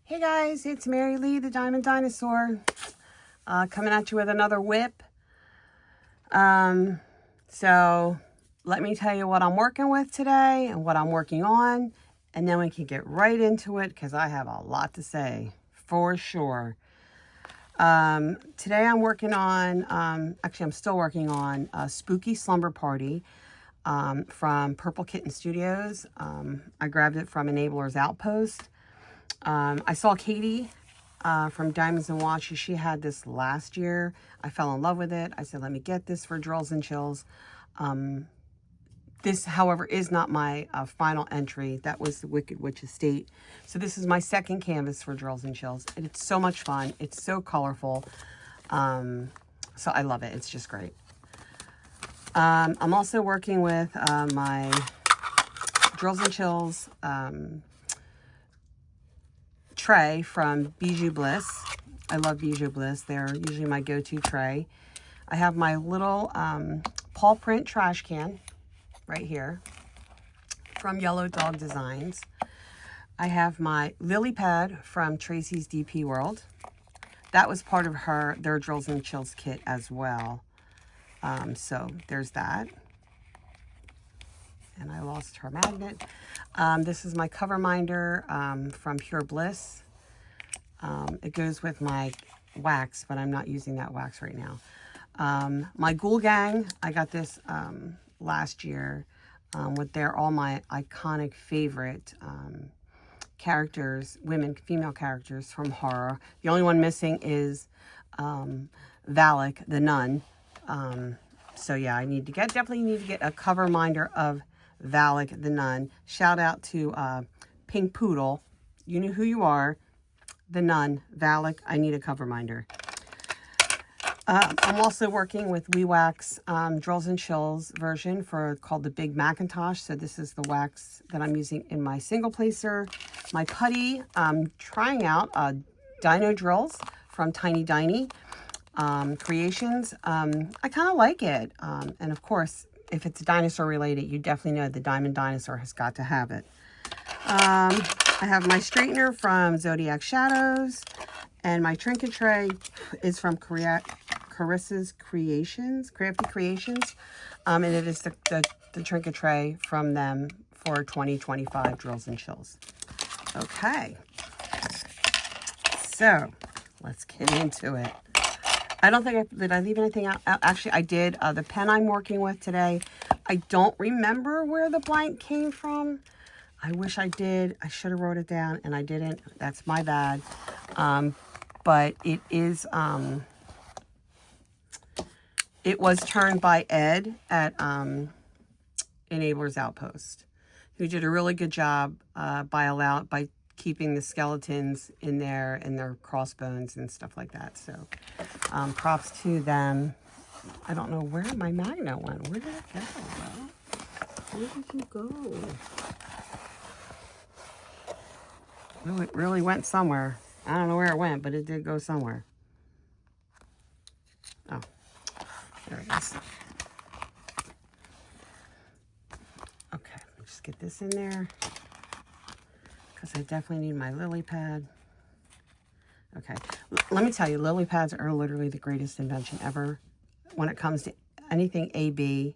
Hey guys, it's Mary Lee, the Diamond Dinosaur, coming at you with another whip. So let me tell you what I'm working with today and what I'm working on, and then we can get right into it because I have a lot to say for sure. Today I'm working on, actually I'm still working on a Spooky Slumber Party from Purple Kitten Studios. I grabbed it from Enabler's Outpost. I saw Katie from Diamonds and Watches. She had this last year. I fell in love with it. I said, let me get this for Drills and Chills. This, however, is not my final entry. That was the Wicked Witch Estate. So this is my second canvas for Drills and Chills. And it's so much fun. It's so colorful. So I love it. It's just great. I'm also working with my Drills and Chills tray from Bijou Bliss. I love Bijou Bliss. They're usually my go-to tray. I have my little paw print trash can right here from Yellow Dog Designs. I have my lily pad from Tracy's sDPWorld. That was part of their Drills and Chills kit as well. So there's that. And I lost her magnet. This is my cover minder from Pure Bliss. It goes with my wax, but I'm not using that wax right now. My Ghoul Gang, I got this last year with all my iconic favorite characters, female characters from horror. The only one missing is Valak, the nun. So yeah, definitely need to get a cover minder of Valak the nun. Shout out to Pink Poodle. You know who you are. The nun, Valak. I need a cover minder. I'm also working with WeWax Drills and Chills version called the Big Macintosh. So this is the wax that I'm using in my single placer. My putty, I'm trying out Dino Drills from Tiny Diny Creations. I kind of like it. And of course, if it's dinosaur related, you definitely know the Diamond Dinosaur has got to have it. I have my straightener from Zodiac Shadows, and my trinket tray is from Carissa's Creations, Crafty Creations, and it is the trinket tray from them for 2025 Drills and Chills. Okay, so let's get into it. I don't think did I leave anything out? Actually, I did. The pen I'm working with today, I don't remember where the blank came from. I wish I did. I should have wrote it down, and I didn't. That's my bad. But it is, it was turned by Ed at Enabler's Outpost, who did a really good job by keeping the skeletons in there and their crossbones and stuff like that. So props to them. I don't know where my magnet went. Where did it go, bro? Where did you go? Oh, it really went somewhere. I don't know where it went, but it did go somewhere. Oh, there it is. Okay, let's just get this in there because I definitely need my lily pad. Okay, let me tell you, lily pads are literally the greatest invention ever when it comes to anything AB.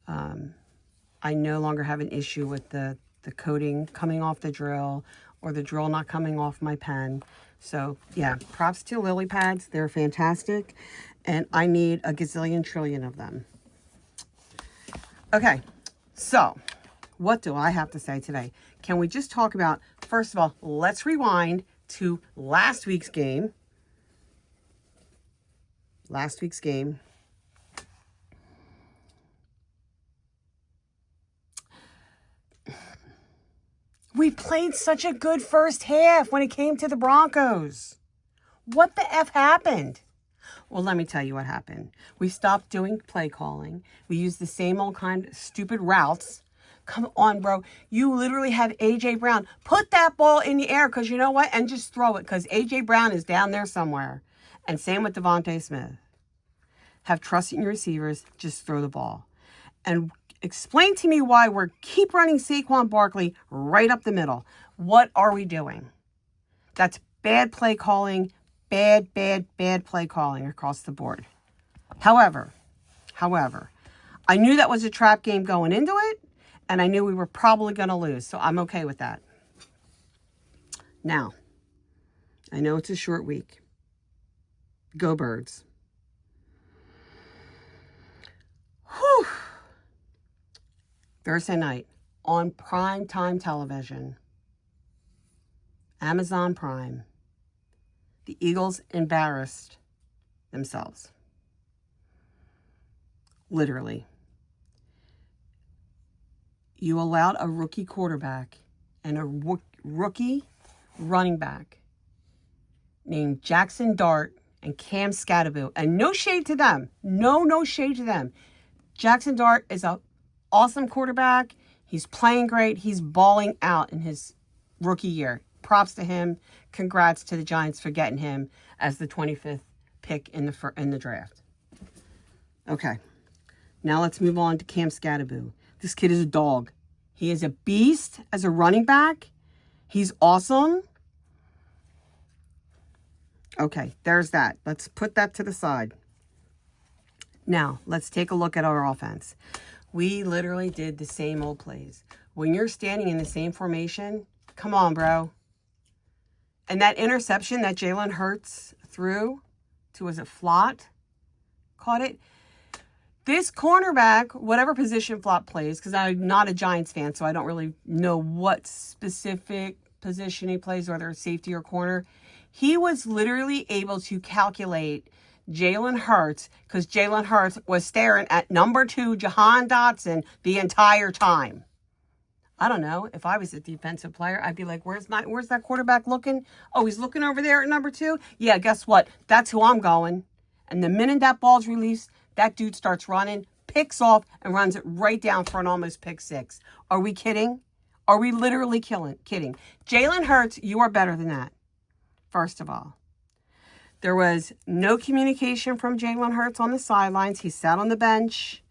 I no longer have an issue with the coating coming off the drill or the drill not coming off my pen. So yeah, props to lily pads. They're fantastic. And I need a gazillion trillion of them. Okay, so what do I have to say today? Can we just talk about, first of all, let's rewind to last week's game. We played such a good first half when it came to the Broncos. What the F happened? Well, let me tell you what happened. We stopped doing play calling. We used the same old kind of stupid routes. Come on, bro. You literally have A.J. Brown. Put that ball in the air because you know what? And just throw it because A.J. Brown is down there somewhere. And same with Devontae Smith. Have trust in your receivers. Just throw the ball. And explain to me why keep running Saquon Barkley right up the middle. What are we doing? That's bad play calling, bad play calling across the board. However, I knew that was a trap game going into it, and I knew we were probably going to lose, so I'm okay with that. Now, I know it's a short week. Go Birds. Whew. Thursday night on primetime television, Amazon Prime, the Eagles embarrassed themselves. Literally. You allowed a rookie quarterback and a rookie running back named Jackson Dart and Cam Scadaboo. And no shade to them. No shade to them. Jackson Dart is an awesome quarterback. He's playing great. He's balling out in his rookie year. Props to him. Congrats to the Giants for getting him as the 25th pick in the draft. Okay. Now let's move on to Cam Scadaboo. This kid is a dog. He is a beast as a running back. He's awesome. Okay, there's that. Let's put that to the side. Now, let's take a look at our offense. We literally did the same old plays. When you're standing in the same formation, come on, bro. And that interception that Jalen Hurts threw to, was it Flott? Caught it. This cornerback, whatever position Flott plays, because I'm not a Giants fan, so I don't really know what specific position he plays, whether it's safety or corner. He was literally able to calculate Jalen Hurts, because Jalen Hurts was staring at number 2, Jahan Dotson, the entire time. I don't know. If I was a defensive player, I'd be like, where's that quarterback looking? Oh, he's looking over there at number 2? Yeah, guess what? That's who I'm going. And the minute that ball's released, that dude starts running, picks off, and runs it right down for an almost pick 6. Are we kidding? Are we literally kidding? Jalen Hurts, you are better than that, first of all. There was no communication from Jalen Hurts on the sidelines. He sat on the bench.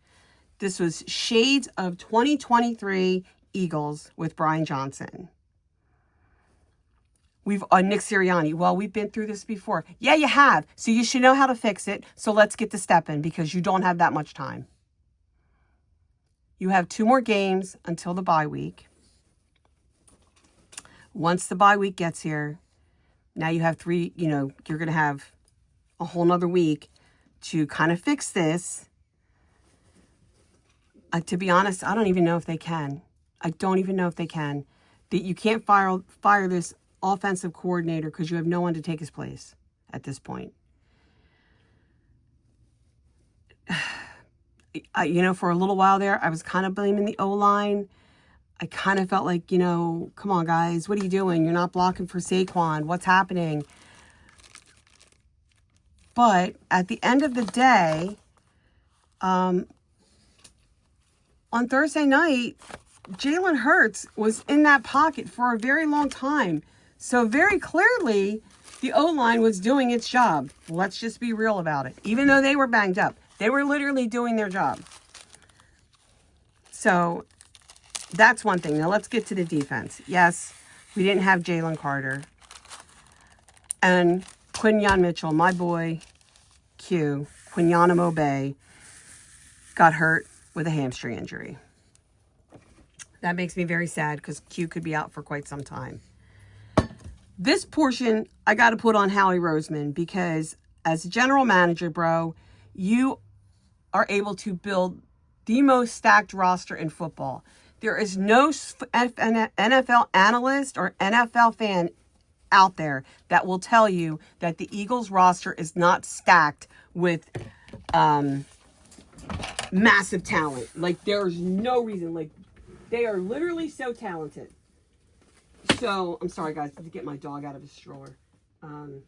This was shades of 2023 Eagles with Brian Johnson. Nick Sirianni. Well, we've been through this before. Yeah, you have. So you should know how to fix it. So let's get to stepping, because you don't have that much time. You have 2 more games until the bye week. Once the bye week gets here, now you have 3, you're going to have a whole nother week to kind of fix this. To be honest, I don't even know if they can. I don't even know if they can. That you can't fire this offensive coordinator because you have no one to take his place at this point. For a little while there, I was kind of blaming the O-line. I kind of felt like, come on, guys, what are you doing? You're not blocking for Saquon. What's happening? But at the end of the day, on Thursday night, Jalen Hurts was in that pocket for a very long time. So very clearly, the O-line was doing its job. Let's just be real about it. Even though they were banged up, they were literally doing their job. So that's one thing. Now let's get to the defense. Yes, we didn't have Jalen Carter. And Quinyon Mitchell, my boy, Quinyon Bay, got hurt with a hamstring injury. That makes me very sad because Q could be out for quite some time. This portion, I got to put on Howie Roseman, because as a general manager, bro, you are able to build the most stacked roster in football. There is no NFL analyst or NFL fan out there that will tell you that the Eagles roster is not stacked with massive talent. Like, there's no reason. Like, they are literally so talented. So, I'm sorry, guys, to get my dog out of his stroller. Go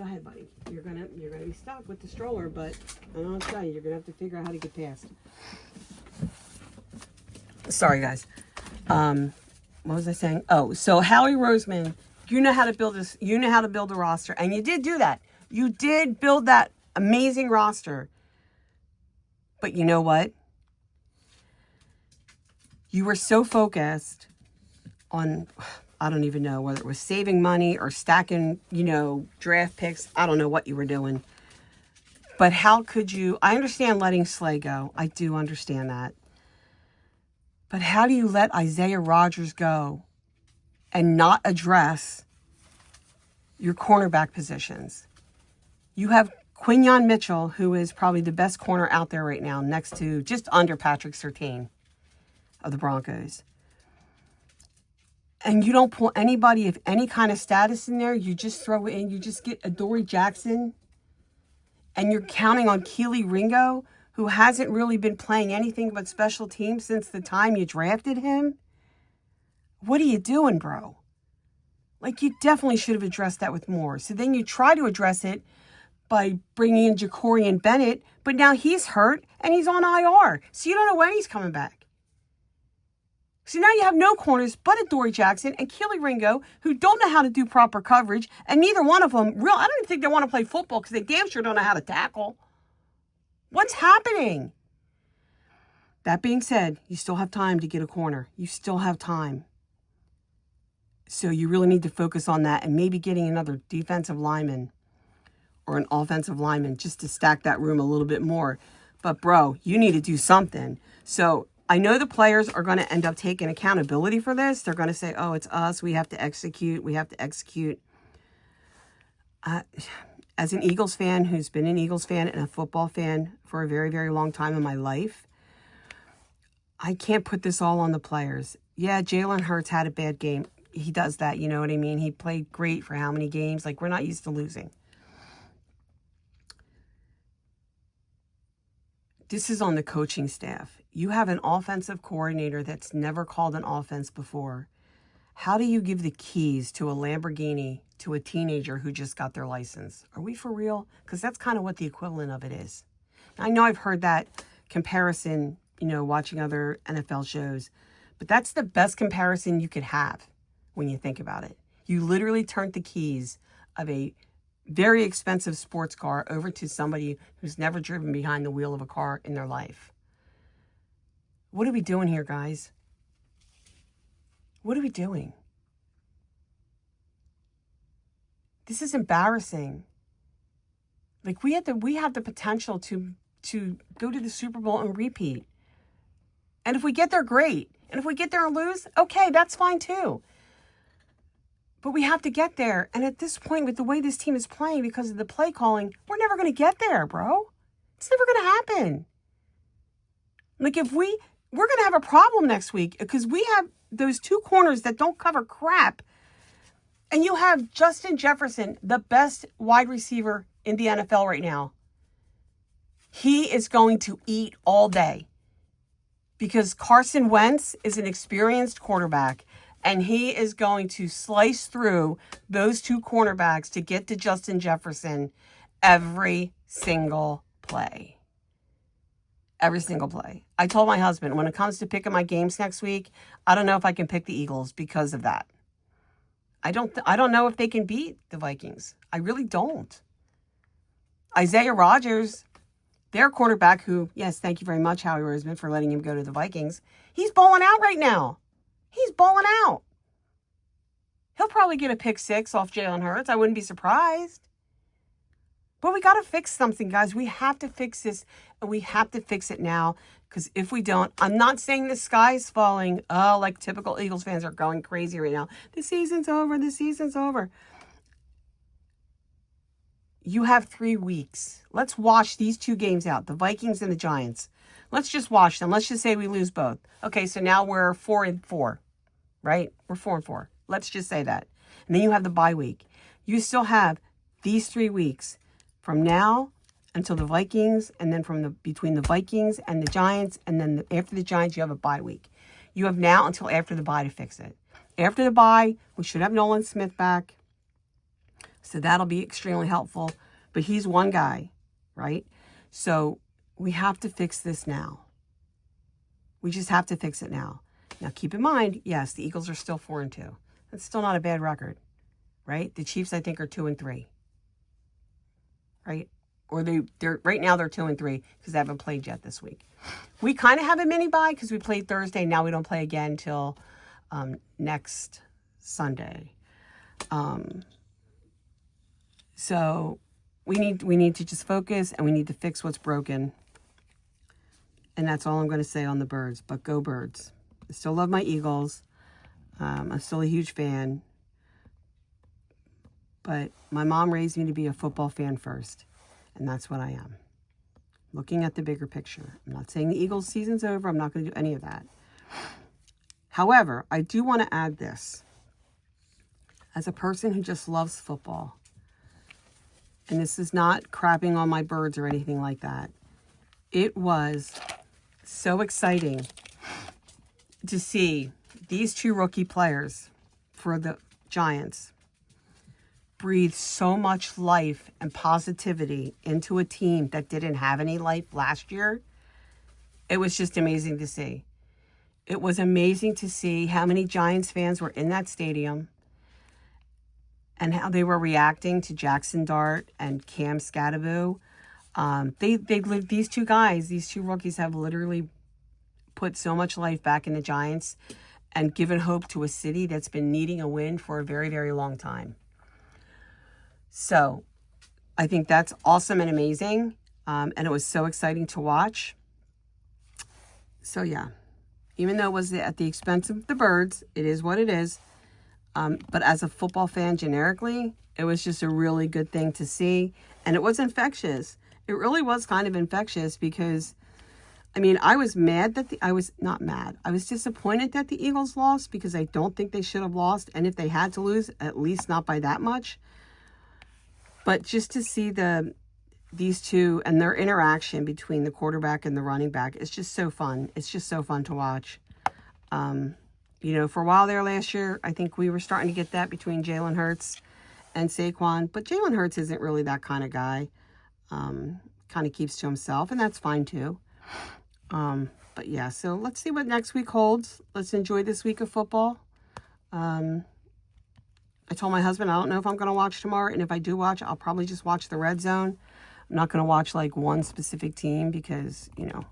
ahead, buddy. You're gonna be stuck with the stroller, but I don't know what to tell you. You're gonna have to figure out how to get past. Sorry, guys. What was I saying? Oh, so Howie Roseman, you know how to build this. You know how to build a roster, and you did do that. You did build that amazing roster. But you know what? You were so focused on I don't even know whether it was saving money or stacking, draft picks. I don't know what you were doing. But how could you? I understand letting Slay go. I do understand that. But how do you let Isaiah Rodgers go and not address your cornerback positions? You have Quinyon Mitchell, who is probably the best corner out there right now, next to just under Patrick Surtain of the Broncos. And you don't pull anybody of any kind of status in there. You just throw it in. You just get Adoree Jackson. And you're counting on Keely Ringo, who hasn't really been playing anything but special teams since the time you drafted him. What are you doing, bro? Like, you definitely should have addressed that with more. So then you try to address it by bringing in Jacorian Bennett, but now he's hurt and he's on IR. So you don't know when he's coming back. So now you have no corners but Adoree Jackson and Keely Ringo, who don't know how to do proper coverage, and neither one of them, I don't even think they want to play football because they damn sure don't know how to tackle. What's happening? That being said, you still have time to get a corner. You still have time. So you really need to focus on that and maybe getting another defensive lineman or an offensive lineman just to stack that room a little bit more. But, bro, you need to do something. So I know the players are going to end up taking accountability for this. They're going to say, oh, it's us. We have to execute. We have to execute. As an Eagles fan who's been an Eagles fan and a football fan for a very, very long time in my life, I can't put this all on the players. Yeah, Jalen Hurts had a bad game. He does that, you know what I mean? He played great for how many games? Like, we're not used to losing. This is on the coaching staff. You have an offensive coordinator that's never called an offense before. How do you give the keys to a Lamborghini to a teenager who just got their license? Are we for real? Because that's kind of what the equivalent of it is. I know I've heard that comparison, watching other NFL shows, but that's the best comparison you could have when you think about it. You literally turned the keys of a very expensive sports car over to somebody who's never driven behind the wheel of a car in their life. What are we doing here, guys? What are we doing? This is embarrassing. Like, we have the potential to go to the Super Bowl and repeat. And if we get there, great. And if we get there and lose, okay, that's fine too. But we have to get there. And at this point, with the way this team is playing because of the play calling, we're never going to get there, bro. It's never going to happen. Like, we're going to have a problem next week because we have those two corners that don't cover crap. And you have Justin Jefferson, the best wide receiver in the NFL right now. He is going to eat all day because Carson Wentz is an experienced quarterback. And he is going to slice through those two cornerbacks to get to Justin Jefferson every single play. Every single play. I told my husband, when it comes to picking my games next week, I don't know if I can pick the Eagles because of that. I don't know if they can beat the Vikings. I really don't. Isaiah Rodgers, their quarterback, who, yes, thank you very much, Howie Roseman, for letting him go to the Vikings. He's balling out right now. He's balling out. He'll probably get a pick 6 off Jalen Hurts. I wouldn't be surprised. But we got to fix something, guys. We have to fix this, and we have to fix it now. Because if we don't, I'm not saying the sky's falling. Oh, like typical Eagles fans are going crazy right now. The season's over. The season's over. You have 3 weeks. Let's wash these 2 games out, the Vikings and the Giants. Let's just wash them. Let's just say we lose both. Okay, so now we're 4-4. Right? We're 4-4. Let's just say that. And then you have the bye week. You still have these 3 weeks from now until the Vikings, and then between the Vikings and the Giants, and then after the Giants, you have a bye week. You have now until after the bye to fix it. After the bye, we should have Nolan Smith back. So that'll be extremely helpful. But he's one guy, right? So we have to fix this now. We just have to fix it now. Now, keep in mind, yes, the Eagles are still 4-2. That's still not a bad record, right? The Chiefs, I think, are 2-3, right? Or they're right now they're 2-3 because they haven't played yet this week. We kind of have a mini bye because we played Thursday. Now we don't play again till next Sunday. So we need to just focus, and we need to fix what's broken. And that's all I'm going to say on the birds. But go birds. I still love my Eagles. I'm still a huge fan. But my mom raised me to be a football fan first. And that's what I am. Looking at the bigger picture. I'm not saying the Eagles season's over. I'm not going to do any of that. However, I do want to add this. As a person who just loves football, and this is not crapping on my birds or anything like that, it was so exciting to see these two rookie players for the Giants breathe so much life and positivity into a team that didn't have any life last year. It was just amazing to see. It was amazing to see how many Giants fans were in that stadium and how they were reacting to Jackson Dart and Cam Scadaboo. These two guys, these two rookies have literally put so much life back in the Giants and given hope to a city that's been needing a win for a very, very long time. So I think that's awesome and amazing. And it was so exciting to watch. So yeah, even though it was at the expense of the birds, it is what it is. But as a football fan generically, it was just a really good thing to see. And it was infectious. It really was kind of infectious because, I mean, I was mad that I was not mad. I was disappointed that the Eagles lost because I don't think they should have lost. And if they had to lose, at least not by that much. But just to see these two and their interaction between the quarterback and the running back, it's just so fun. It's just so fun to watch. You know, for a while there last year, I think we were starting to get that between Jalen Hurts and Saquon. But Jalen Hurts isn't really that kind of guy. Kind of keeps to himself, and that's fine too. But yeah, so let's see what next week holds. Let's enjoy this week of football. I told my husband I don't know if I'm going to watch tomorrow, and if I do watch, I'll probably just watch the Red Zone. I'm not going to watch like one specific team because, you know,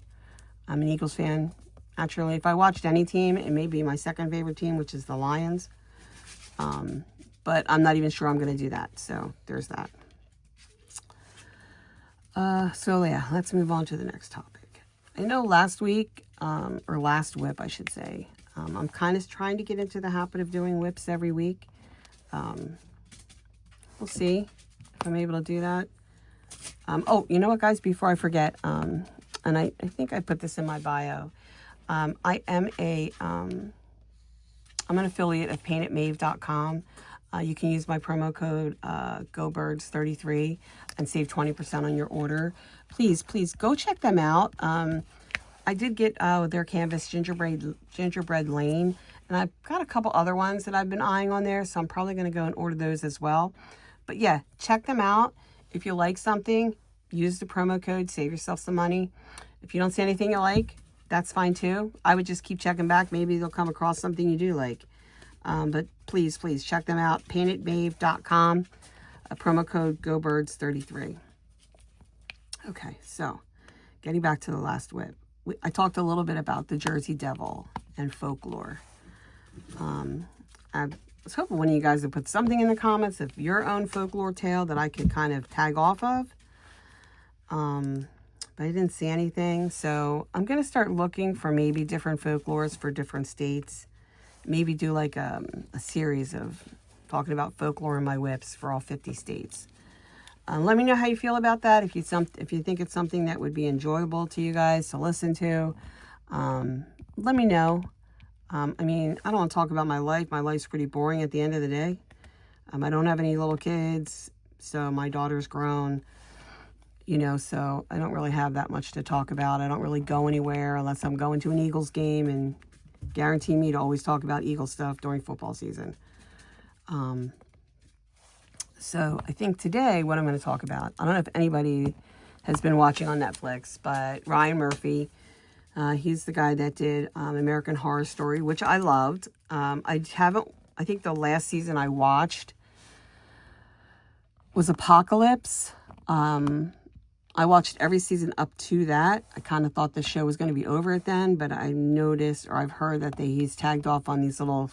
I'm an Eagles fan. Naturally, if I watched any team, it may be my second favorite team, which is the Lions. But I'm not even sure I'm going to do that. So there's that. So yeah, let's move on to the next topic. I know last week, or last whip, I should say, I'm kind of trying to get into the habit of doing whips every week. We'll see if I'm able to do that. Oh, you know what, guys, before I forget, and I think I put this in my bio. I'm an affiliate of paintitmave.com. You can use my promo code GoBirds33 and save 20% on your order. Please go check them out. I did get their canvas gingerbread lane, and I've got a couple other ones that I've been eyeing on there, so I'm probably going to go and order those as well. But yeah, check them out. If you like something, use the promo code, save yourself some money. If you don't see anything you like, that's fine too. I would just keep checking back. Maybe you'll come across something you do like. But please check them out. paintitmave.com. Promo code GoBirds33. Okay, so getting back to the last whip. I talked a little bit about the Jersey Devil and folklore. I was hoping one of you guys would put something in the comments of your own folklore tale that I could kind of tag off of. But I didn't see anything. So I'm going to start looking for maybe different folklores for different states. Maybe do like a series of talking about folklore in my whips for all 50 states. Let me know how you feel about that. If you think it's something that would be enjoyable to you guys to listen to, let me know. I mean, I don't want to talk about my life. My life's pretty boring at the end of the day. I don't have any little kids, so my daughter's grown, you know, so I don't really have that much to talk about. I don't really go anywhere unless I'm going to an Eagles game, and guarantee me to always talk about Eagles stuff during football season. So I think today what I'm going to talk about, I don't know if anybody has been watching on Netflix, but Ryan Murphy, he's the guy that did American Horror Story, which I loved. I think the last season I watched was Apocalypse. I watched every season up to that. I kind of thought the show was going to be over at then, but I noticed, or I've heard that he's tagged off on these little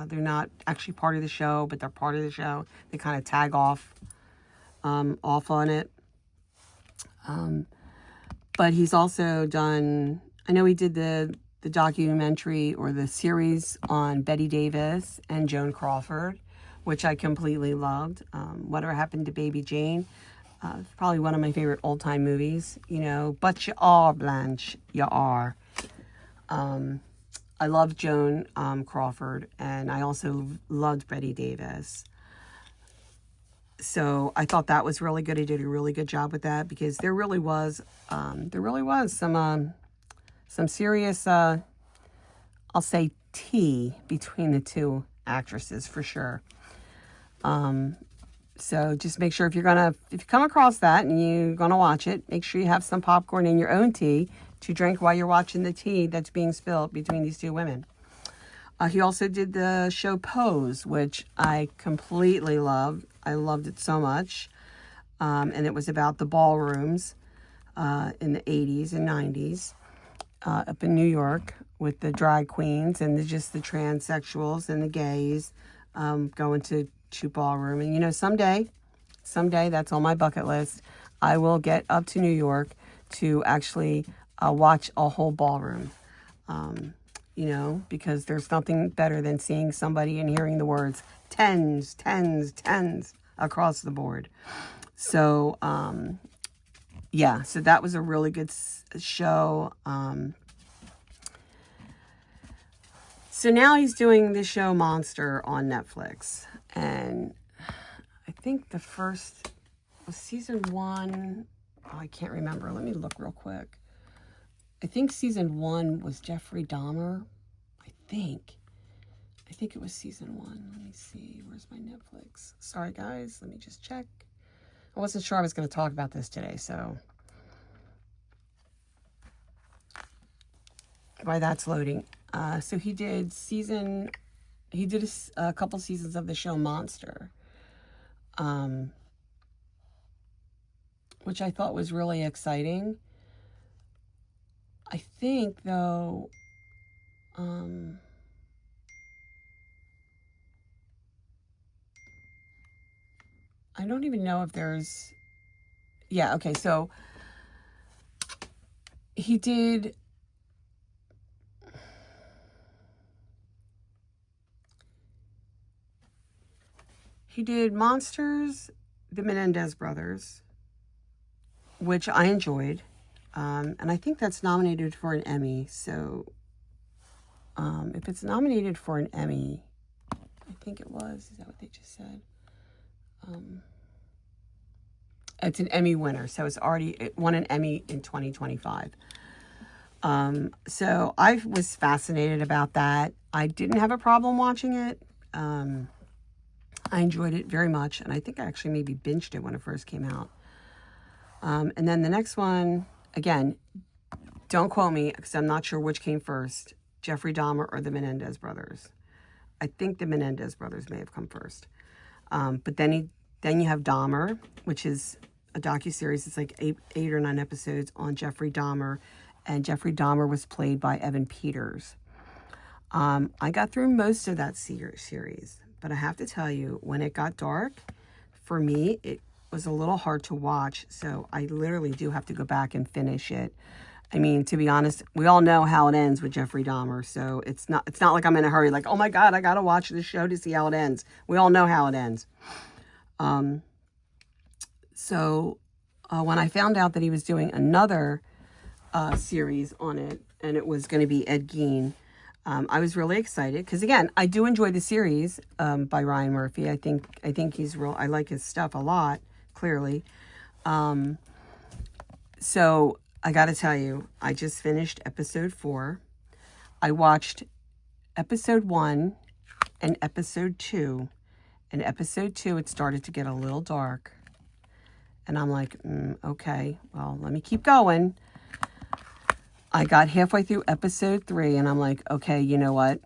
They're not actually part of the show, but they're part of the show. They kind of tag off on it. But he's also done, I know he did the documentary or the series on Betty Davis and Joan Crawford, which I completely loved. Whatever Happened to Baby Jane, probably one of my favorite old-time movies, you know, but you are, Blanche, you are. I love Joan Crawford, and I also loved Betty Davis. So I thought that was really good. He did a really good job with that, because there really was some serious, I'll say, tea between the two actresses for sure. So just make sure if you come across that and you're gonna watch it, make sure you have some popcorn and your own tea to drink while you're watching the tea that's being spilled between these two women. He also did the show Pose, which I completely loved. I loved it so much. And it was about the ballrooms in the 80s and 90s up in New York, with the drag queens and just the transsexuals and the gays going to ballroom. And, you know, someday, that's on my bucket list, I will get up to New York to actually watch a whole ballroom. You know, because there's nothing better than seeing somebody and hearing the words tens, tens, tens across the board. So, yeah, so that was a really good show. So now he's doing the show Monster on Netflix. And I think the first was season 1. Oh, I can't remember. Let me look real quick. I think season 1 was Jeffrey Dahmer. I think it was season 1. Let me see. Where's my Netflix? Sorry, guys. Let me just check. I wasn't sure I was going to talk about this today, so while that's loading. So he did a couple seasons of the show Monster, which I thought was really exciting. I think, though, I don't even know if there's, yeah, okay, so he did Monsters, the Menendez brothers, which I enjoyed. And I think that's nominated for an Emmy. So if it's nominated for an Emmy, I think it was. Is that what they just said? It's an Emmy winner. So it won an Emmy in 2025. So I was fascinated about that. I didn't have a problem watching it. I enjoyed it very much. And I think I actually maybe binged it when it first came out. And then the next one, again, don't quote me because I'm not sure which came first, Jeffrey Dahmer or the Menendez brothers. I think the Menendez brothers may have come first. But then you have Dahmer, which is a docuseries. It's like eight or 9 episodes on Jeffrey Dahmer. And Jeffrey Dahmer was played by Evan Peters. I got through most of that series. But I have to tell you, when it got dark, for me, it was a little hard to watch. So I literally do have to go back and finish it. I mean, to be honest, we all know how it ends with Jeffrey Dahmer. So it's not like I'm in a hurry, like, oh my God, I got to watch this show to see how it ends. We all know how it ends. So when I found out that he was doing another series on it, and it was going to be Ed Gein, I was really excited because, again, I do enjoy the series by Ryan Murphy. I think he's real. I like his stuff a lot, clearly. So I got to tell you, I just finished episode 4. I watched episode 1 and episode 2. In episode 2, it started to get a little dark. And I'm like, okay, well, let me keep going. I got halfway through episode 3 and I'm like, okay, you know what?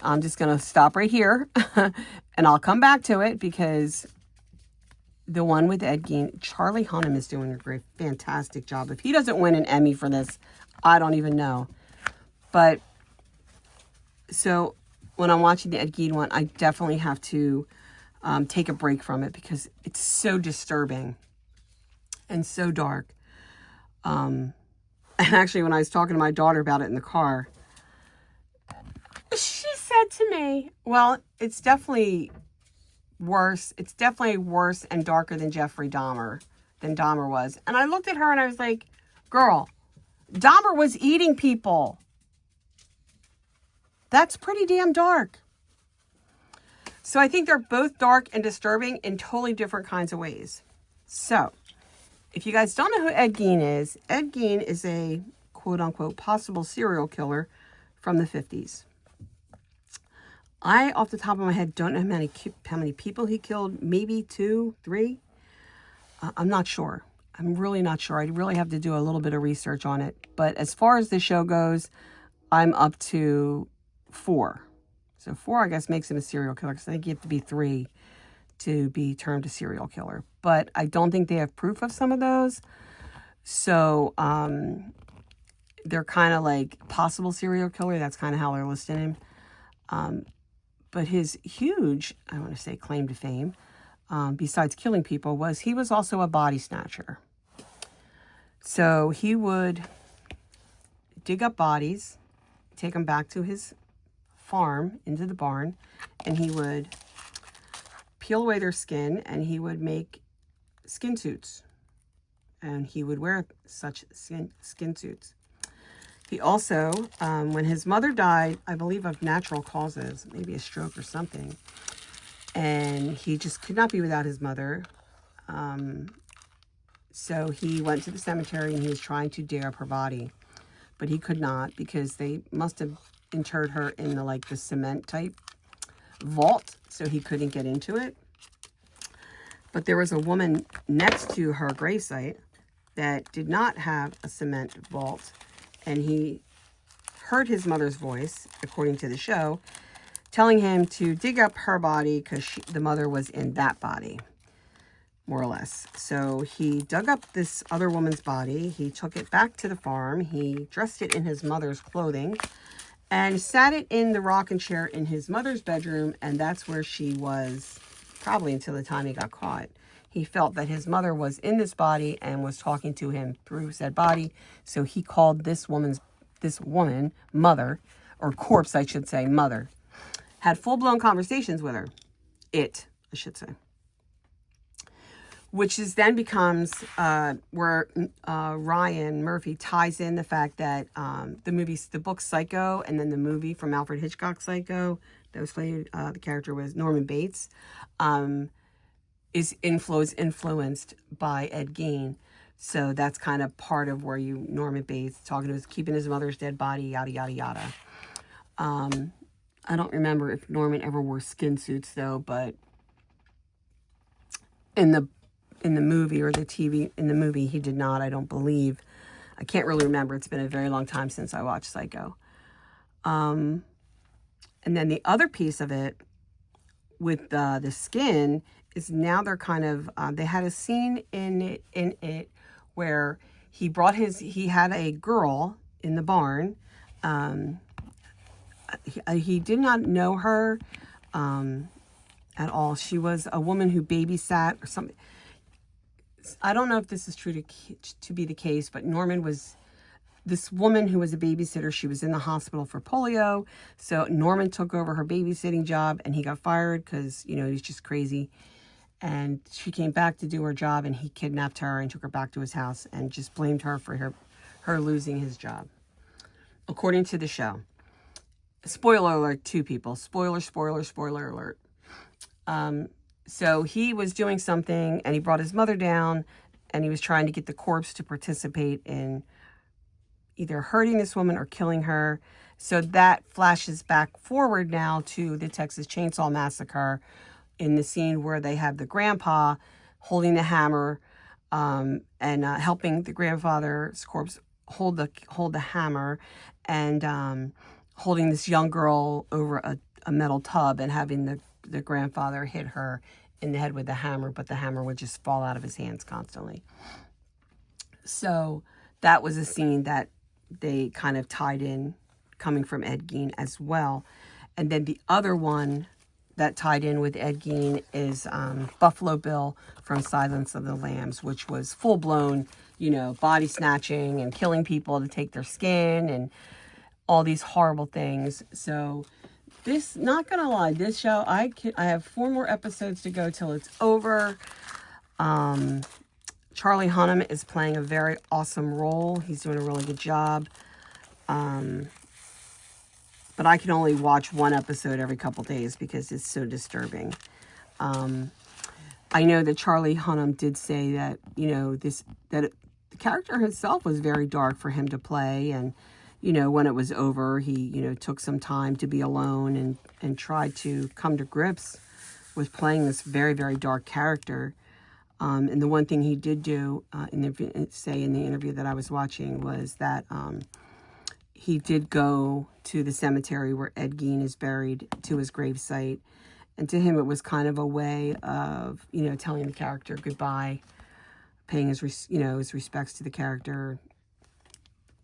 I'm just going to stop right here and I'll come back to it because the one with Ed Gein, Charlie Hunnam is doing a fantastic job. If he doesn't win an Emmy for this, I don't even know. But so when I'm watching the Ed Gein one, I definitely have to take a break from it because it's so disturbing and so dark. And actually, when I was talking to my daughter about it in the car, she said to me, well, it's definitely worse. It's definitely worse and darker than than Dahmer was. And I looked at her and I was like, girl, Dahmer was eating people. That's pretty damn dark. So I think they're both dark and disturbing in totally different kinds of ways. So if you guys don't know who Ed Gein is a quote unquote possible serial killer from the 50s. I, off the top of my head, don't know how many people he killed. Maybe 2, 3. I'm not sure. I'm really not sure. I really have to do a little bit of research on it. But as far as the show goes, I'm up to 4. So 4, I guess, makes him a serial killer because I think you have to be 3 to be termed a serial killer. But I don't think they have proof of some of those. So they're kind of like possible serial killer. That's kind of how they're listing him. But his huge, I want to say, claim to fame, besides killing people, was he was also a body snatcher. So he would dig up bodies, take them back to his farm, into the barn, and he would peel away their skin, and he would make skin suits. And he would wear such skin suits. He also, when his mother died, I believe of natural causes, maybe a stroke or something, and he just could not be without his mother. So he went to the cemetery and he was trying to dig up her body, but he could not because they must have interred her in the cement type vault, so he couldn't get into it. But there was a woman next to her gravesite that did not have a cement vault, and he heard his mother's voice, according to the show, telling him to dig up her body because the mother was in that body, more or less. So he dug up this other woman's body. He took it back to the farm. He dressed it in his mother's clothing and sat it in the rocking chair in his mother's bedroom, and that's where she was probably until the time he got caught. He felt that his mother was in this body and was talking to him through said body, so he called this woman, mother, or corpse, I should say, mother. Had full-blown conversations with her. I should say. Which is then becomes where Ryan Murphy ties in the fact that the book Psycho, and then the movie from Alfred Hitchcock, Psycho, that was played, the character was Norman Bates, is influenced by Ed Gein. So that's kind of part of where Norman Bates keeping his mother's dead body, yada, yada, yada. I don't remember if Norman ever wore skin suits though, but in the movie or in the movie, he did not, I don't believe. I can't really remember. It's been a very long time since I watched Psycho. And then the other piece of it with the skin is now they're kind of, they had a scene in it where he had a girl in the barn. He did not know her at all. She was a woman who babysat or something. I don't know if this is true to be the case, but Norman was this woman who was a babysitter. She was in the hospital for polio. So Norman took over her babysitting job and he got fired because, he's just crazy. And she came back to do her job and he kidnapped her and took her back to his house and just blamed her for her losing his job, according to the show. Spoiler alert, 2 people. Spoiler alert. So he was doing something and he brought his mother down and he was trying to get the corpse to participate in either hurting this woman or killing her. So that flashes back forward now to the Texas Chainsaw Massacre in the scene where they have the grandpa holding the hammer and helping the grandfather's corpse hold the hammer and holding this young girl over a metal tub and having the grandfather hit her in the head with the hammer, but the hammer would just fall out of his hands constantly. So that was a scene that they kind of tied in coming from Ed Gein as well. And then the other one that tied in with Ed Gein is Buffalo Bill from Silence of the Lambs, which was full-blown, you know, body snatching and killing people to take their skin and all these horrible things. So this, not gonna lie, this show, I have 4 more episodes to go till it's over. Charlie Hunnam is playing a very awesome role. He's doing a really good job. But I can only watch 1 episode every couple days because it's so disturbing. I know that Charlie Hunnam did say that, you know, the character himself was very dark for him to play. And, you know, when it was over, he, you know, took some time to be alone and tried to come to grips with playing this very, very dark character. And the one thing he did do, in the interview that I was watching, was that he did go to the cemetery where Ed Gein is buried, to his gravesite. And to him, it was kind of a way of, you know, telling the character goodbye, paying his respects to the character,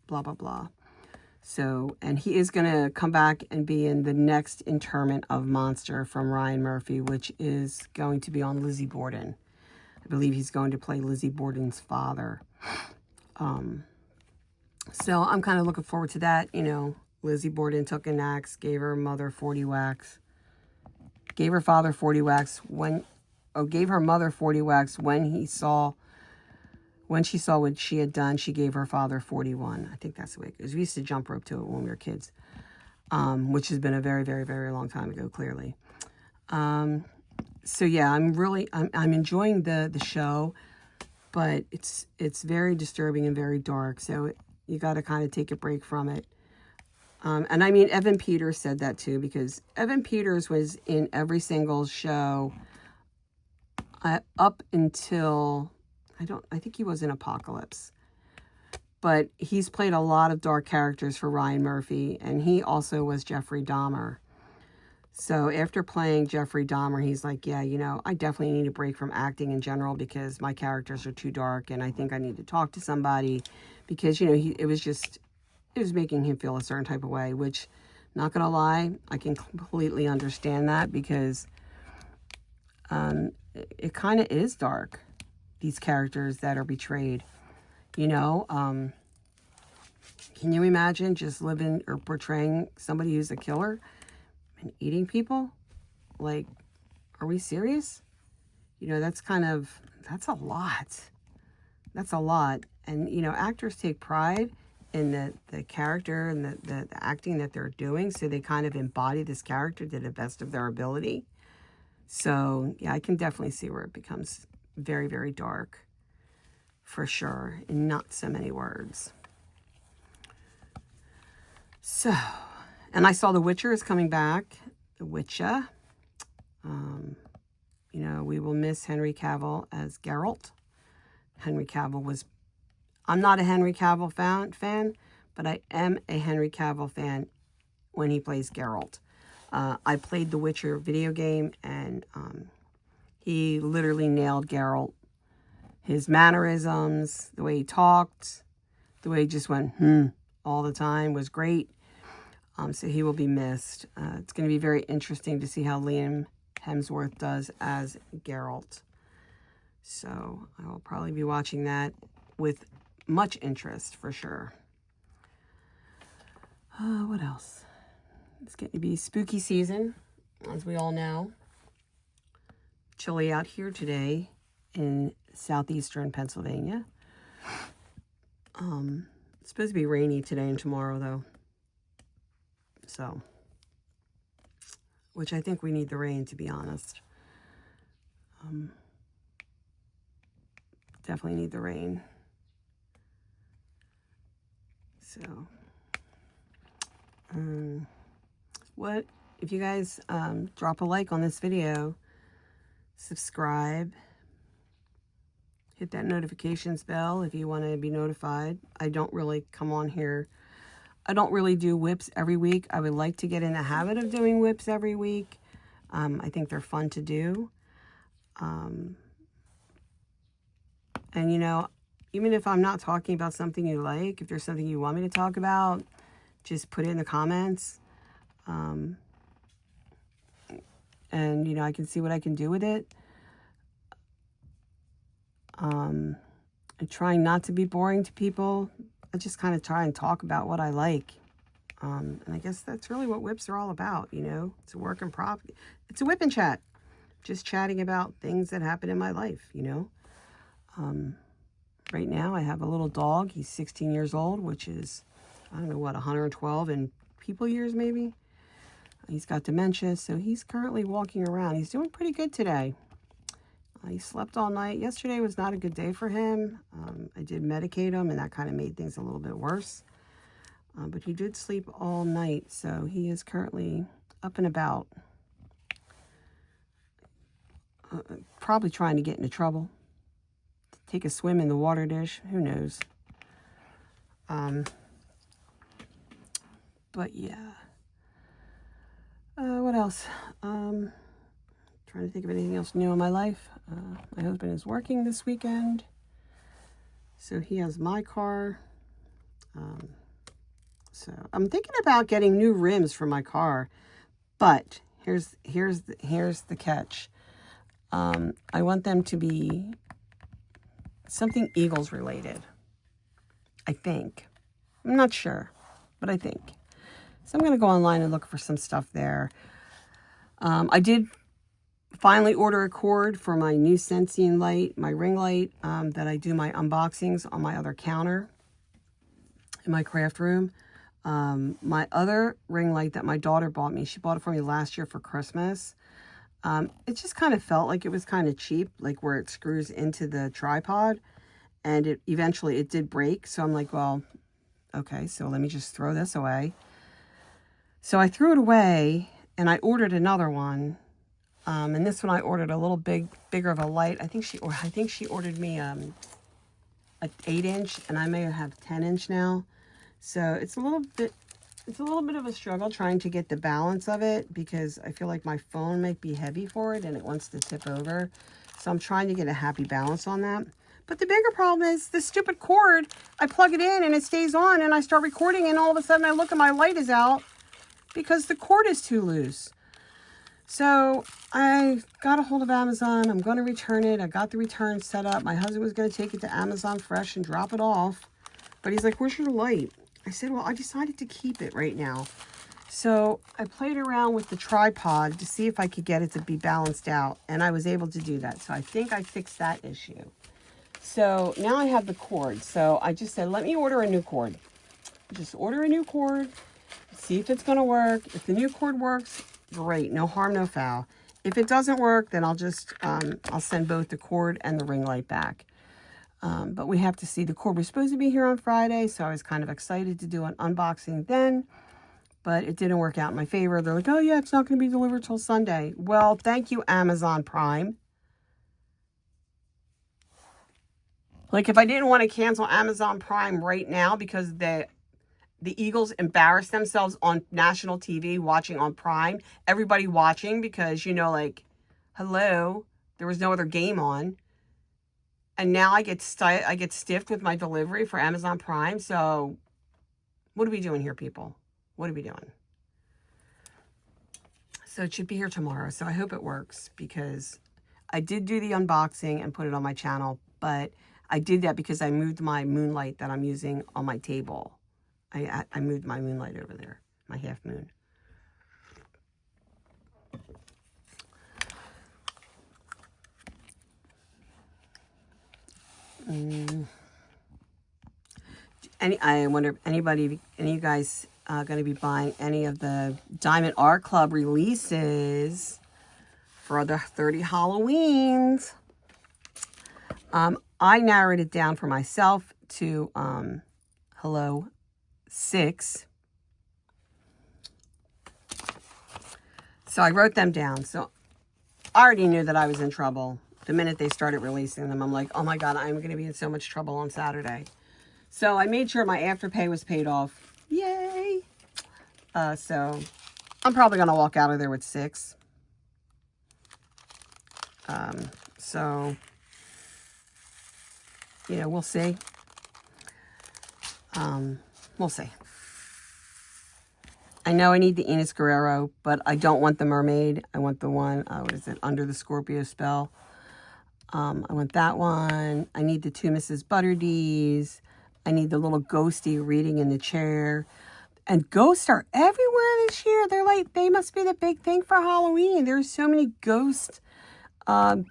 blah, blah, blah. So, and he is going to come back and be in the next interment of Monster from Ryan Murphy, which is going to be on Lizzie Borden. I believe he's going to play Lizzie Borden's father. So I'm kind of looking forward to that. You know, Lizzie Borden took an axe, gave her mother 40 whacks, gave her father 40 whacks gave her mother 40 whacks when she saw what she had done. She gave her father 41. I think that's the way it goes. We used to jump rope to it when we were kids, which has been a very, very, very long time ago, clearly. So yeah, I'm enjoying the show, but it's very disturbing and very dark. So you got to kind of take a break from it. And I mean, Evan Peters said that too, because Evan Peters was in every single show up until, I think he was in Apocalypse. But he's played a lot of dark characters for Ryan Murphy, and he also was Jeffrey Dahmer. So after playing Jeffrey Dahmer, he's like, yeah, you know, I definitely need a break from acting in general because my characters are too dark, and I think I need to talk to somebody because, you know, it was making him feel a certain type of way, which, not gonna lie, I can completely understand that because it kind of is dark, these characters that are betrayed, you know. Can you imagine just living or portraying somebody who's a killer and eating people? Like, are we serious? You know, that's a lot. That's a lot. And, you know, actors take pride in the character and the acting that they're doing, so they kind of embody this character to the best of their ability. So, yeah, I can definitely see where it becomes very, very dark, for sure, in not so many words. So, and I saw The Witcher is coming back. The Witcher. You know, we will miss Henry Cavill as Geralt. I'm not a Henry Cavill fan, but I am a Henry Cavill fan when he plays Geralt. I played the Witcher video game, and he literally nailed Geralt. His mannerisms, the way he talked, the way he just went, all the time was great. So he will be missed. It's going to be very interesting to see how Liam Hemsworth does as Geralt. So I will probably be watching that with much interest, for sure. What else? It's getting to be spooky season, as we all know. Chilly out here today in southeastern Pennsylvania. It's supposed to be rainy today and tomorrow, though. So, which I think we need the rain, to be honest. Definitely need the rain. So, what if you guys drop a like on this video, subscribe, hit that notifications bell if you want to be notified. I don't really come on here. I don't really do whips every week. I would like to get in the habit of doing whips every week. I think they're fun to do. And, you know, even if I'm not talking about something you like, if there's something you want me to talk about, just put it in the comments. and, you know, I can see what I can do with it. I'm trying not to be boring to people. I just kind of try and talk about what I like. And I guess that's really what whips are all about, you know. It's a work in progress. It's a whip and chat. Just chatting about things that happen in my life, you know. Right now I have a little dog. He's 16 years old, which is, I don't know what, 112 in people years maybe. He's got dementia, so he's currently walking around. He's doing pretty good today. He slept all night. Yesterday was not a good day for him. I did medicate him, and that kind of made things a little bit worse. But he did sleep all night, so he is currently up and about. Probably trying to get into trouble. Take a swim in the water dish. Who knows? But yeah. What else? Trying to think of anything else new in my life. My husband is working this weekend, so he has my car. So I'm thinking about getting new rims for my car, but here's the catch. I want them to be something Eagles related. I think. I'm not sure, but I think. So I'm going to go online and look for some stuff there. I did finally order a cord for my new Sensing light, my ring light, that I do my unboxings on my other counter in my craft room. My other ring light that my daughter bought me, she bought it for me last year for Christmas. It just kind of felt like it was kind of cheap, like where it screws into the tripod, and it eventually did break. So I'm like, well, okay, so let me just throw this away. So I threw it away, and I ordered another one. And this one I ordered a little bigger of a light. I think she ordered me an 8-inch, and I may have 10-inch now. So it's a little bit of a struggle trying to get the balance of it, because I feel like my phone might be heavy for it and it wants to tip over. So I'm trying to get a happy balance on that. But the bigger problem is this stupid cord. I plug it in and it stays on, and I start recording, and all of a sudden I look and my light is out because the cord is too loose. So I got a hold of Amazon. I'm going to return it. I got the return set up. My husband was going to take it to Amazon Fresh and drop it off. But he's like, where's your light? I said, well, I decided to keep it right now. So I played around with the tripod to see if I could get it to be balanced out. And I was able to do that. So I think I fixed that issue. So now I have the cord. So I just said, let me order a new cord. Just order a new cord. See if it's going to work. If the new cord works, great. No harm, no foul. If it doesn't work, then I'll just, I'll send both the cord and the ring light back. But we have to see. The cord was supposed to be here on Friday, so I was kind of excited to do an unboxing then. But it didn't work out in my favor. They're like, oh yeah, it's not going to be delivered till Sunday. Well, thank you, Amazon Prime. Like, if I didn't want to cancel Amazon Prime right now because the Eagles embarrassed themselves on national TV watching on Prime, everybody watching because, you know, like, hello, there was no other game on. And now I get stiffed with my delivery for Amazon Prime. So what are we doing here, people? What are we doing? So it should be here tomorrow. So I hope it works, because I did do the unboxing and put it on my channel, but I did that because I moved my moonlight that I'm using on my table. I moved my moonlight over there, my half moon. I wonder if any of you guys are going to be buying any of the Diamond Art Club releases for the 30 Halloweens. I narrowed it down for myself to hello 6. So I wrote them down. So I already knew that I was in trouble. The minute they started releasing them, I'm like, oh my God, I'm going to be in so much trouble on Saturday. So I made sure my Afterpay was paid off. Yay! So I'm probably going to walk out of there with 6. So, you know, we'll see. We'll see. I know I need the Enos Guerrero, but I don't want the mermaid. I want the one, what is it, Under the Scorpio Spell. I want that one. I need the two Mrs. Butterdees. I need the little ghosty reading in the chair. And ghosts are everywhere this year. They're like, they must be the big thing for Halloween. There's so many ghost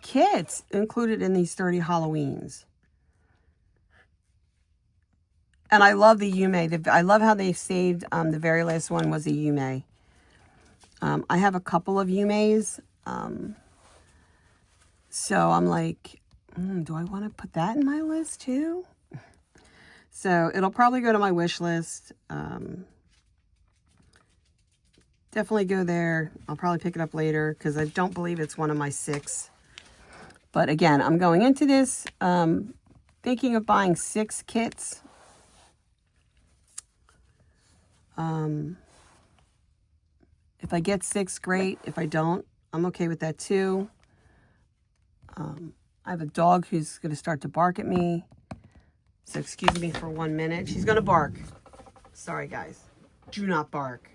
kits included in these 30 Halloweens. And I love the Yume. I love how they saved, the very last one was a Yume. I have a couple of Yumes. So I'm like, do I want to put that in my list too? So it'll probably go to my wish list. Definitely go there. I'll probably pick it up later because I don't believe it's one of my 6. But again, I'm going into this thinking of buying 6 kits. If I get 6, great. If I don't, I'm okay with that too. I have a dog who's going to start to bark at me. So excuse me for 1 minute. She's going to bark. Sorry, guys. Do not bark.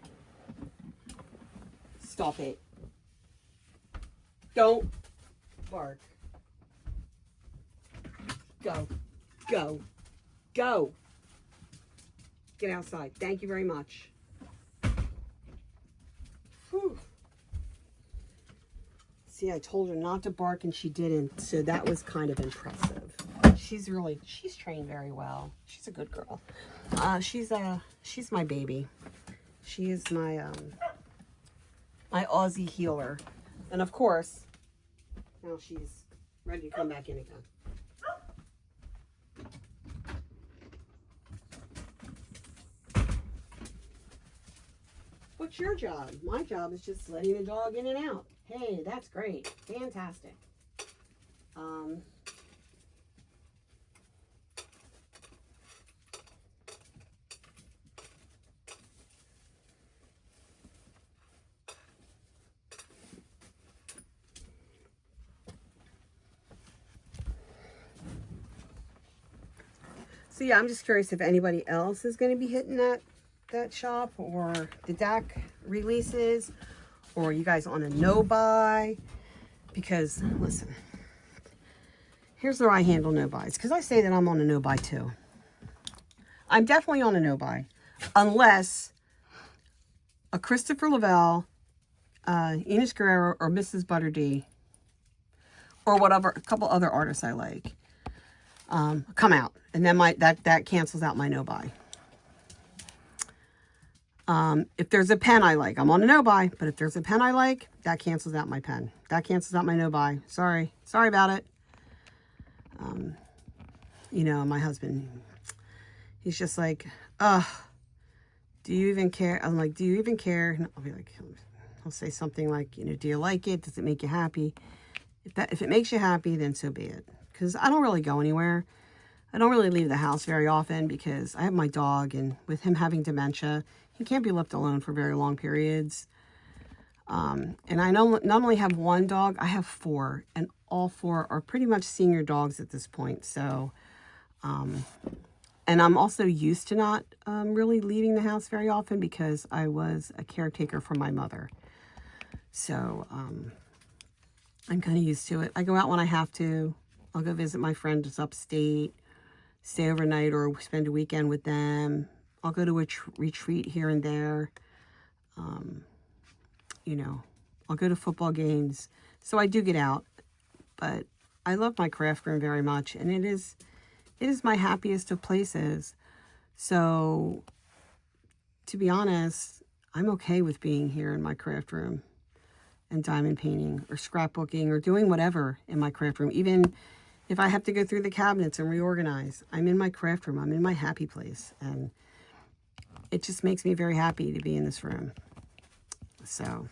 Stop it. Don't bark. Go. Go. Go. Get outside. Thank you very much. Whew. See, I told her not to bark and she didn't, so that was kind of impressive. She's trained very well. She's a good girl. She's my baby. She is my my Aussie healer. And of course, now she's ready to come back in again. What's your job? My job is just letting the dog in and out. Hey, that's great. Fantastic. So yeah, I'm just curious if anybody else is going to be hitting that shop, or the DAC releases, or you guys on a no-buy. Because listen, here's where I handle no-buys, because I say that I'm on a no-buy too. I'm definitely on a no-buy, unless a Christopher Lavelle, Enos Guerrero, or Mrs. Butterdee, or whatever, a couple other artists I like, come out, and then that cancels out my no-buy. If there's a pen I like, I'm on a no-buy, but if there's a pen I like, that cancels out my pen. That cancels out my no-buy. Sorry about it. You know, my husband, he's just like, do you even care? I'm like, do you even care? And I'll be like, I'll say something like, you know, do you like it? Does it make you happy? If it makes you happy, then so be it. Because I don't really go anywhere. I don't really leave the house very often because I have my dog, and with him having dementia, he can't be left alone for very long periods. And I not only have one dog, I have 4, and all 4 are pretty much senior dogs at this point. So, and I'm also used to not really leaving the house very often because I was a caretaker for my mother. So, I'm kind of used to it. I go out when I have to. I'll go visit my friend that's upstate, stay overnight, or spend a weekend with them. I'll go to a retreat here and there. You know, I'll go to football games. So I do get out, but I love my craft room very much, and it is my happiest of places. So to be honest, I'm okay with being here in my craft room and diamond painting or scrapbooking or doing whatever in my craft room. Even if I have to go through the cabinets and reorganize, I'm in my craft room. I'm in my happy place. And it just makes me very happy to be in this room. So,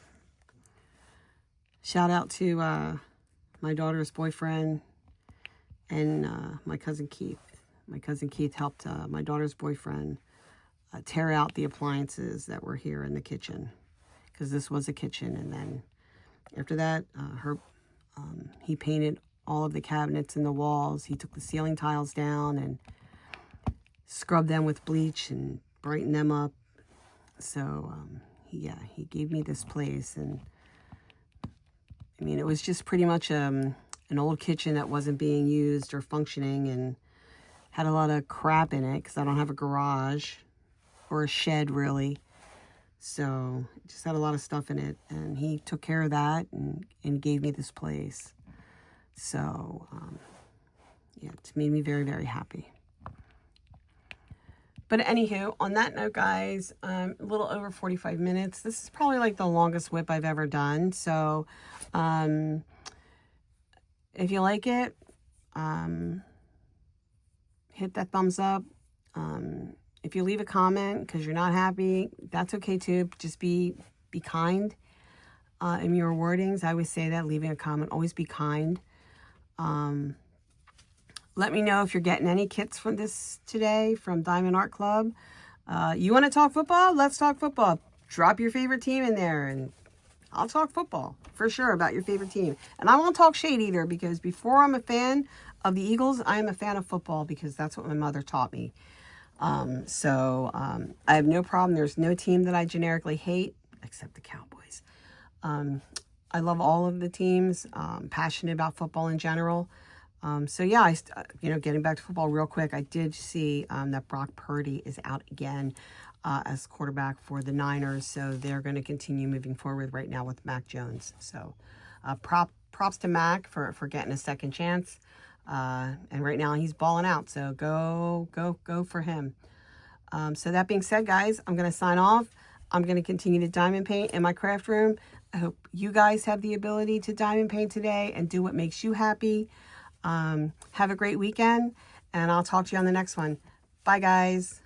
shout out to my daughter's boyfriend and my cousin Keith. My cousin Keith helped my daughter's boyfriend tear out the appliances that were here in the kitchen, because this was a kitchen. And then after that, he painted all of the cabinets and the walls. He took the ceiling tiles down and scrubbed them with bleach and brightened them up. So he gave me this place. And I mean, it was just pretty much an old kitchen that wasn't being used or functioning, and had a lot of crap in it because I don't have a garage or a shed really. So it just had a lot of stuff in it, and he took care of that and gave me this place. So yeah, it's made me very, very happy. But anywho, on that note, guys, a little over 45 minutes. This is probably like the longest whip I've ever done. So if you like it, hit that thumbs up. If you leave a comment because you're not happy, that's okay too. Just be kind in your wordings. I always say that, leaving a comment, always be kind. Let me know if you're getting any kits from this today from Diamond Art Club. You want to talk football? Let's talk football. Drop your favorite team in there and I'll talk football for sure about your favorite team. And I won't talk shade either, because before I'm a fan of the Eagles, I am a fan of football because that's what my mother taught me. I have no problem. There's no team that I generically hate except the Cowboys. I love all of the teams. Passionate about football in general. So yeah, getting back to football real quick, I did see that Brock Purdy is out again as quarterback for the Niners. So they're going to continue moving forward right now with Mac Jones. So props to Mac for getting a second chance. And right now he's balling out. So go for him. So that being said, guys, I'm going to sign off. I'm going to continue to diamond paint in my craft room. I hope you guys have the ability to diamond paint today and do what makes you happy. Have a great weekend, and I'll talk to you on the next one. Bye, guys.